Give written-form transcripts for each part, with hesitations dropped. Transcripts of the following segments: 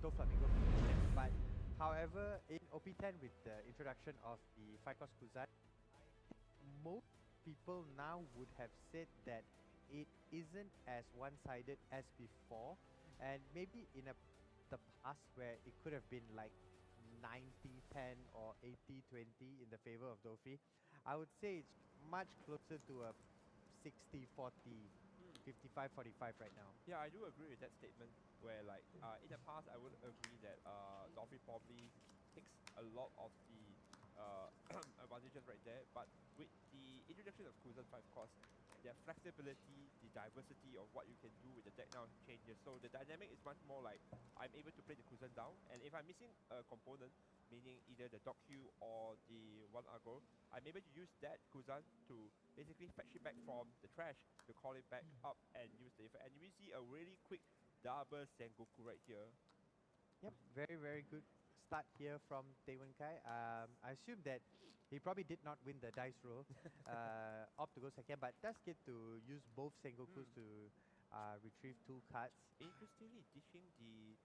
Doflamingo. But however, in OP10 with the introduction of the 5-cost Kuzan, most people now would have said that it isn't as one-sided as before, and maybe in the past where it could have been like 90-10 or 80-20 in the favor of Doffy, I would say it's much closer to a 60-40, 55-45 right now. Yeah, I do agree with that statement. Where like in the past, I would agree that Doffy probably takes a lot of the advantages right there. But with the introduction of Kuzan 5 cost, their flexibility, the diversity of what you can do with the deck now changes. So the dynamic is much more like I'm able to play the Kuzan down, and if I'm missing a component, meaning either the Dockyu or the one Agro, I'm able to use that Kuzan to basically fetch it back from the trash to call it back up and use the effect. And you will see a really quick double Sengoku right here. Yep, very, very good start here from Taewon Kai. I assume that he probably did not win the dice roll, opt to go second, but does get to use both Sengokus to retrieve 2 cards. Interestingly, dishing the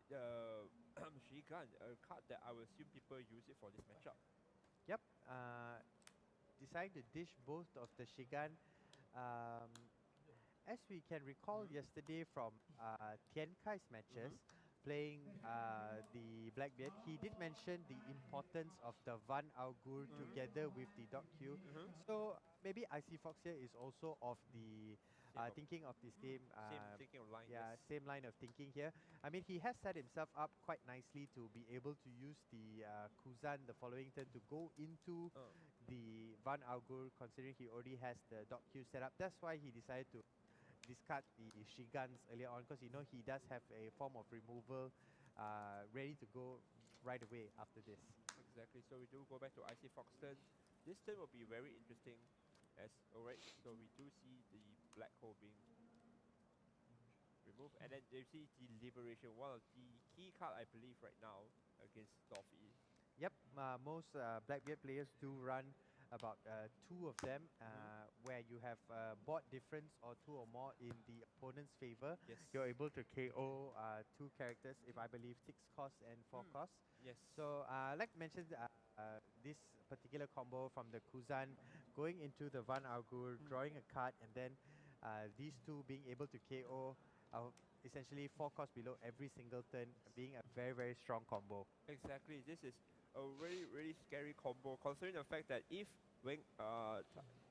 the Shigan, a card that I would assume people use it for this matchup. Yep, decide to dish both of the Shigan. Um, as we can recall yesterday from Tian Kai's matches, playing the Blackbeard, he did mention the importance of the Van Augur together with the Doc Q. So maybe IC Fox here is also of the thinking of the same thinking of line. yeah, Yes. same line of thinking here. I mean, he has set himself up quite nicely to be able to use the Kuzan the following turn to go into the Van Augur, considering he already has the Doc Q set up. That's why he decided to discard the Shigans earlier on, because he does have a form of removal ready to go right away after this. Exactly. So we do go back to IC Fox turn. This turn will be very interesting. As alright, so we do see the black hole being removed, and then you see the liberation, one of the key card I believe right now against Doffy. Yep, most Blackbeard players do run about 2 of them, where you have board difference or 2 or more in the opponent's favor. Yes. You're able to KO 2 characters, if I believe 6 costs and 4 costs. Yes. So like mentioned, this particular combo from the Kuzan going into the Van Augur, drawing a card, and then these 2 being able to KO essentially 4 costs below every single turn, being a very, very strong combo. Exactly. This is a really, really scary combo, considering the fact that if when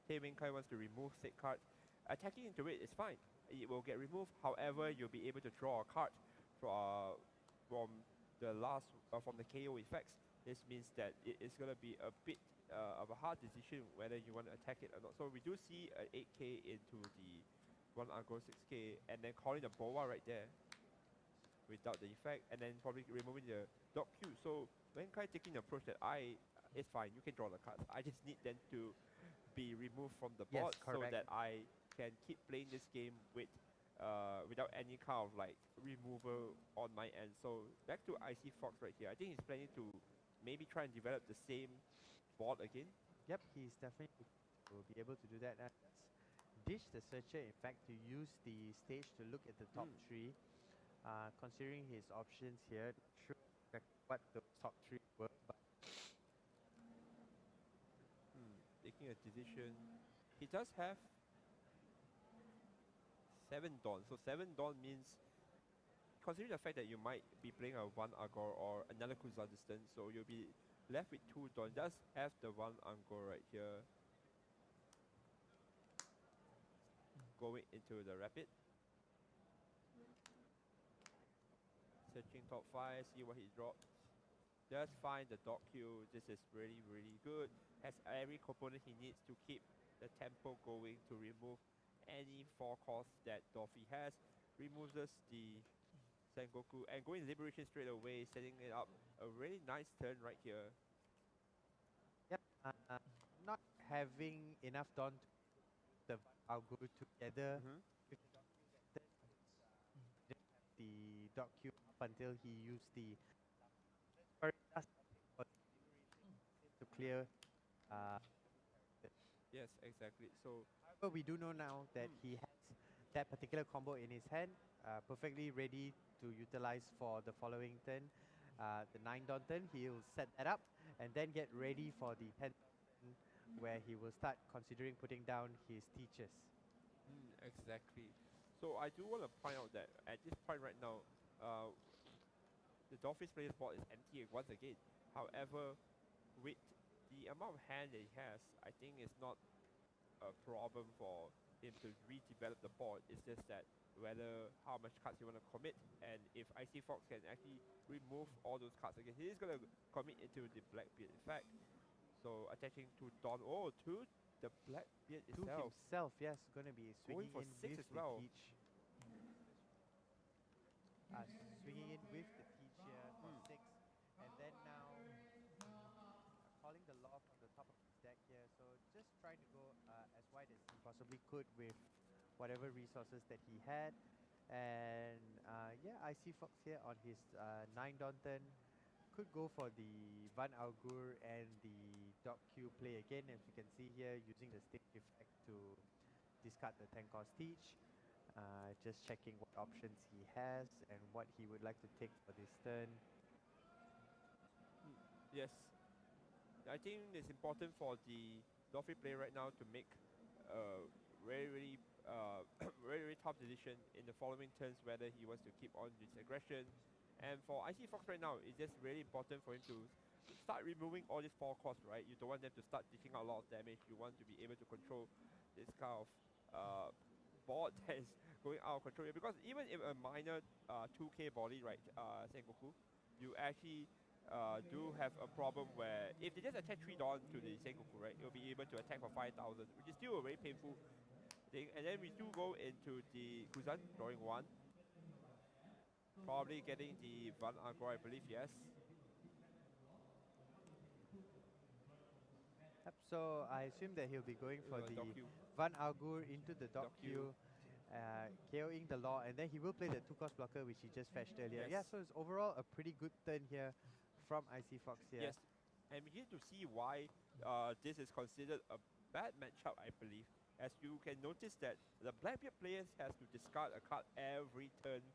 Taewon Kai wants to remove said card, attacking into it is fine. It will get removed. However, you'll be able to draw a card from the last from the KO effects. This means that it is gonna be a bit of a hard decision whether you want to attack it or not. So we do see an 8k into the one Agro 6k, and then calling the Boa right there without the effect, and then probably removing the Dock Q. So when Kai taking the approach that it's fine, you can draw the cards. I just need them to be removed from the board so that I can keep playing this game with without any kind of like removal on my end. So back to IC Fox right here. I think he's planning to maybe try and develop the same board again. Yep, he's definitely will be able to do that. Dish the Searcher, in fact, to use the stage to look at the top 3. Considering his options here, not sure what the top 3 were, but Taking a decision. He does have 7 Dawn. So 7 Dawn means, considering the fact that you might be playing a 1 Agor or another Kuzan distance, so you'll be left with 2 Dawn. Does have the 1 Agor right here. Going into the Rapid. Searching top 5, see what he drops. Just find the Dog Q. This is really, really good. Has every component he needs to keep the tempo going to remove any 4 costs that Doffy has. Removes the Sengoku and going Liberation straight away, setting it up a really nice turn right here. yep, not having enough Dawn to Augur together with the Dog Q up until he used the to clear. Yes, exactly. So However, we do know now that he has that particular combo in his hand. perfectly ready to utilize for the following turn. The 9 dawn turn, he'll set that up and then get ready for the 10 dawn turn, where he will start considering putting down his teachers. Exactly. So I do want to point out that at this point right now, the Doffy's player's board is empty once again. However, with the amount of hand that he has, I think it's not a problem for him to redevelop the board. It's just that whether how much cards you want to commit, and if Icy Fox can actually remove all those cards again, he is going to commit into the Blackbeard effect. So attaching to Dawn, to the Blackbeard To itself. himself, yes, going to be swinging for in 6 with as the well. teach. Swinging in with the teach here for 6, and then now calling the law from the top of his deck here. So just trying to go as wide as he possibly could with whatever resources that he had. And yeah, I see Fox here on his 9 dawn turn. Could go for the Van Augur and the Dog Q play again, as you can see here, using the stage effect to discard the 10 cost teach. Just checking what options he has and what he would like to take for this turn. Yes. I think it's important for the Doffy player right now to make a very very tough decision in the following turns, whether he wants to keep on this aggression. And for Icy Fox right now, it's just really important for him to start removing all these 4 costs, right? You don't want them to start dishing out a lot of damage. You want to be able to control this kind of board that is going out of control here. Because even if a minor 2k body, right, Sengoku, you actually do have a problem where if they just attach 3 Dawn to the Sengoku, right, it'll be able to attack for 5,000, which is still a very painful thing. And then we do go into the Kuzan, drawing 1. Probably getting the Van Agro, I believe, yes. Yep, so I assume that he'll be going for the Docu. Van Augur into the Dog Docu. Q, KOing the law, and then he will play the 2 cost blocker, which he just fetched earlier. Yes. Yeah, so it's overall a pretty good turn here from Icy Fox here. Yes, and we need to see why this is considered a bad matchup, I believe. As you can notice that the Blackbeard players has to discard a card every turn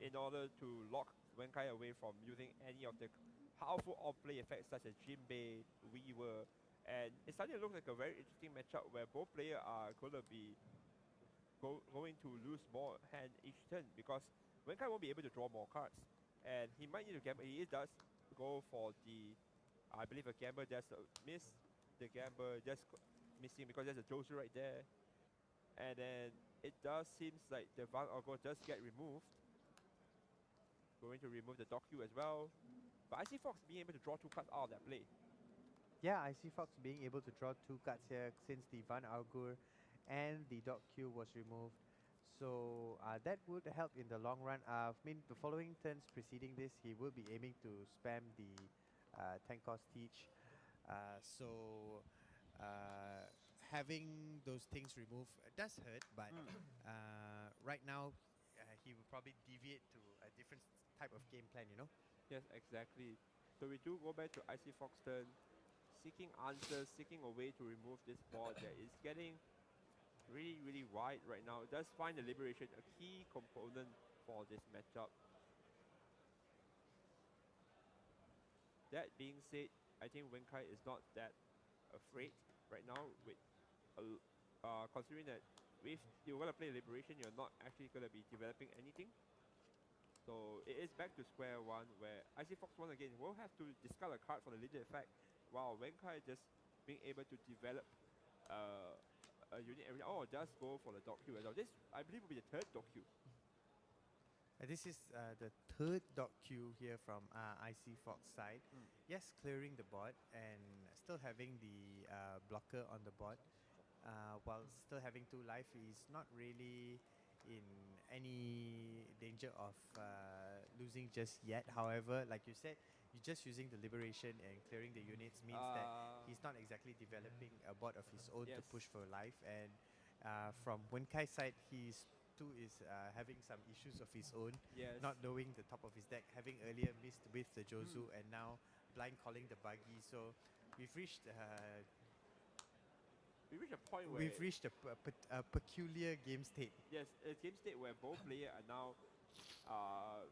in order to lock Wenkai away from using any of the powerful off-play effects such as Jinbei, Weaver, and it's starting to look like a very interesting matchup where both players are going to be going to lose more hand each turn because Wenkai won't be able to draw more cards, and he might need to gamble. He does go for the, I believe a gamble just miss, the gamble just missing because there's a Josu right there, and then it does seems like the Van Augur does get removed. Going to remove the Docu as well, but I see Fox being able to draw 2 cards out of that play. Yeah, I see Fox being able to draw 2 cards here since the Van Augur and the Dog Q was removed. So that would help in the long run. I mean, the following turns preceding this, he will be aiming to spam the 10 cost teach. So having those things removed does hurt, but right now he will probably deviate to a different type of game plan, you know? Yes, exactly. So we do go back to Icy Fox turn, seeking answers, seeking a way to remove this board that is getting really wide right now. It does find the Liberation a key component for this matchup. That being said, I think Wenkai is not that afraid right now with considering that if you're going to play Liberation, you're not actually going to be developing anything. So it is back to square one where Icy Fox once again will have to discard a card for the leader effect, while Wenkai just being able to develop a unit every does go for the Docu as well. This I believe will be the 3rd Docu. This is the 3rd Dog Q here from Icy Fox side. Yes, clearing the board and still having the blocker on the board. While still having 2 life, he's not really in any danger of losing just yet. However, like you said, you're just using the Liberation and clearing the units means that he's not exactly developing a board of his own to push for life. And from Wenkai's side, he's too is having some issues of his own, not knowing the top of his deck, having earlier missed with the Josu and now blind calling the buggy. So we've reached we reach a point where We've reached a peculiar game state. yes, a game state where both players are now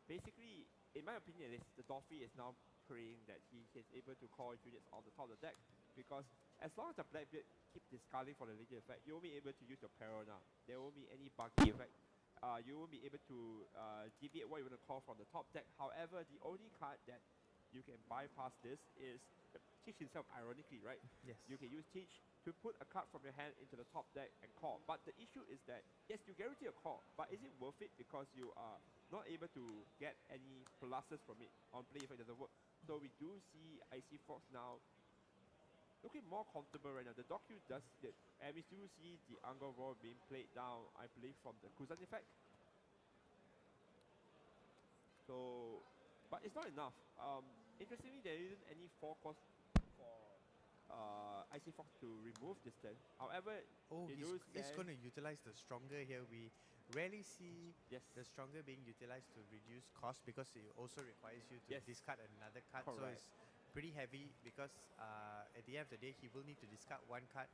basically, in my opinion, the Doffy is now praying that he is able to call units on the top of the deck, because as long as the Blackbeard keep discarding for the leader effect, you won't be able to use your Perona. There won't be any buggy effect. You won't be able to deviate what you want to call from the top deck. However, the only card that you can bypass this is Teach himself, ironically, right? Yes. You can use Teach to put a card from your hand into the top deck and call. But the issue is that, yes, you guarantee a call, but is it worth it because you are not able to get any pluses from it on play if it doesn't work? So we do see Icy Fox now looking more comfortable right now. The Docu does it, and we still see the Angkor Roar being played down, I believe, from the Kuzan effect. So, but it's not enough. Interestingly, there isn't any 4-cost for Icy Fox to remove this turn. However, he's going to utilize the Stronger here. We rarely see yes, the Stronger being utilized to reduce cost, because it also requires you to yes, discard another card. correct. So it's pretty heavy, because at the end of the day, he will need to discard one card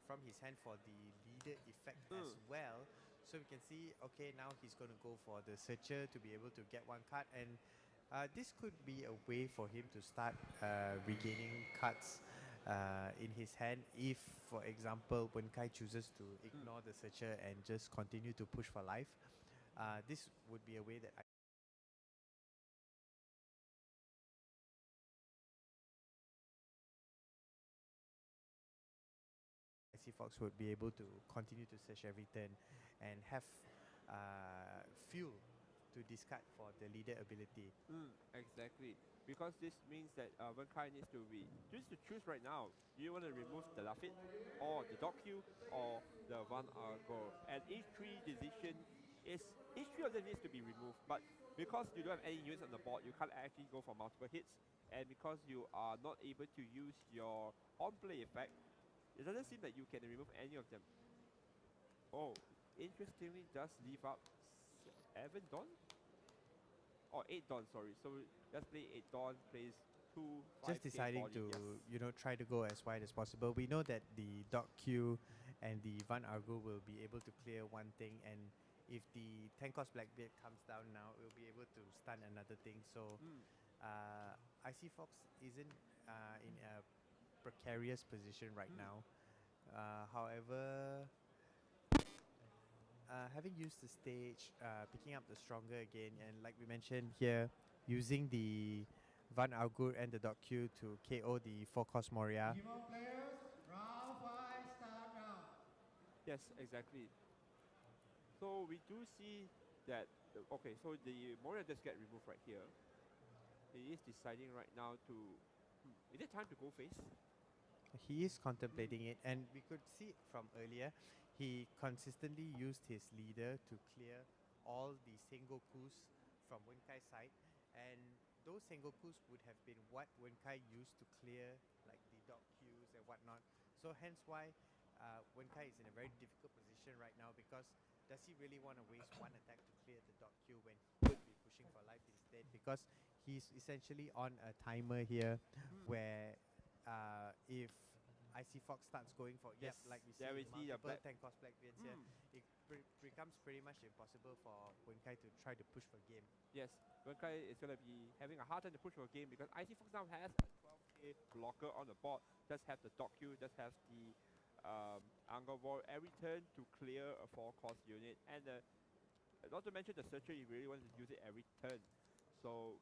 from his hand for the leader effect as well. So we can see, okay, now he's going to go for the Searcher to be able to get one card, and this could be a way for him to start regaining cards in his hand if, for example, Wenkai chooses to ignore the Searcher and just continue to push for life. This would be a way that Icy Fox would be able to continue to search every turn and have fuel to discard for the leader ability. Exactly. Because this means that Wenkai needs to choose right now. Do you want to remove the Laffit, or the Docu, or the Van Argo? And each three of them needs to be removed. But because you don't have any units on the board, you can't actually go for multiple hits. And because you are not able to use your on-play effect, it doesn't seem that you can remove any of them. Oh, interestingly, does leave out 7 Dawn? Or 8 Dawn, sorry. So let's play 8 Dawn, plays 2 5 Just deciding body, to try to go as wide as possible. We know that the Doc Q and the Van Argo will be able to clear one thing, and if the 10-cost Blackbeard comes down now, it will be able to stun another thing. So Icy Fox isn't in a precarious position right now. However, having used the stage, picking up the Stronger again, and like we mentioned here, using the Van Augur and the Doc Q to KO the 4-cost Moria. Players, round 5, start now. Yes, exactly. So we do see that, okay, so the Moria does get removed right here. He is deciding right now to, is it time to go face? He is contemplating it, and we could see from earlier, he consistently used his leader to clear all the Sengokus from Wenkai's side, and those Sengokus would have been what Wenkai used to clear like the Doc Qs and whatnot. So hence why Wenkai is in a very difficult position right now, because does he really want to waste one attack to clear the Doc Q when he could be pushing for life instead? Because he's essentially on a timer here where if Icy Fox starts going for, Yes, like we there we see see the multiple 10-cost Blackbeards here, it becomes pretty much impossible for Wenkai to try to push for game. Yes, Wenkai is going to be having a hard time to push for a game, because Icy Fox now has a 12k blocker on the board, does have the Docu, does have the Angkor Roar every turn to clear a 4-cost unit, and not to mention the Searcher, you really want to use it every turn. So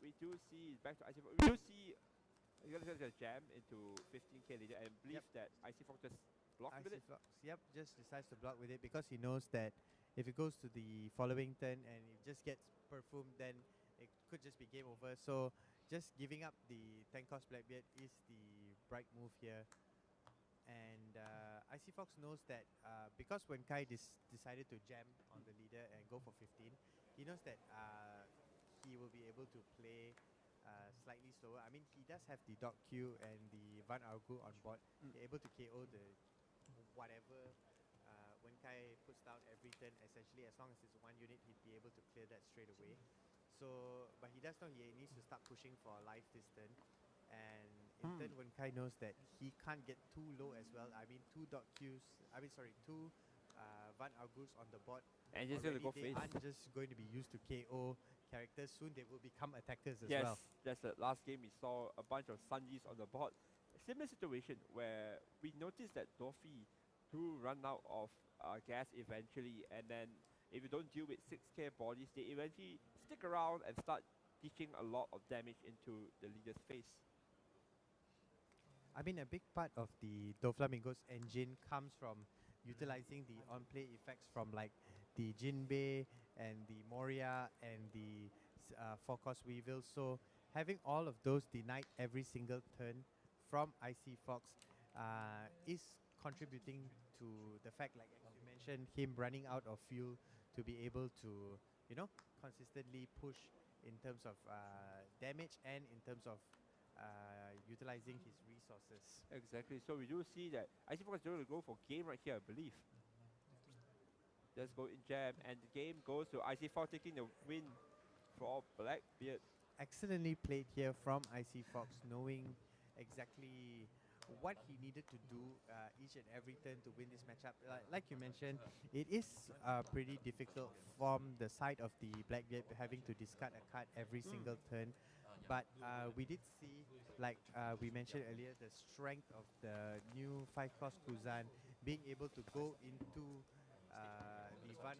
we do see, back to Icy Fox, we do see you're going to jam into 15k leader, and believe that Icy Fox just blocks with it. Fox, just decides to block with it, because he knows that if it goes to the following turn and it just gets perfumed, then it could just be game over. So just giving up the 10-cost Blackbeard is the bright move here. And Icy Fox knows that because when Kai decided to jam on the leader and go for 15, he knows that he will be able to play slightly slower. I mean, he does have the Doc Q and the Van Argu on board. He's able to KO the whatever when Kai puts down every turn. Essentially, as long as it's one unit, he'd be able to clear that straight away. So, but he does know he needs to start pushing for life this turn. And In turn, Wenkai knows that he can't get too low as well. I mean, two Van Augurs on the board. And he's going to go They face. aren't just going to be used to KO characters. Soon they will become attackers as Yes, well. that's the last game we saw a bunch of Sanjis on the board. Similar situation where we noticed that Doffy do run out of gas eventually, and then if you don't deal with 6k bodies, they eventually stick around and start ditching a lot of damage into the leader's face. I mean, a big part of the Doflamingo's engine comes from utilizing the on-play effects from like the Jinbei and the Moria and the Forecast Weevil. So having all of those denied every single turn from IC Fox is contributing to the fact, like as you mentioned, him running out of fuel to be able to, you know, consistently push in terms of damage and in terms of utilizing his resources. Exactly. So we do see that IC Fox is going to go for game right here, I believe. Let's go in jab, and the game goes to IC Fox taking the win for Blackbeard. Excellently played here from IC Fox, knowing exactly what he needed to do each and every turn to win this matchup. Like you mentioned, it is pretty difficult from the side of the Blackbeard having to discard a card every single turn. But we did see, like we mentioned earlier, the strength of the new 5-cost Kuzan being able to go into the Van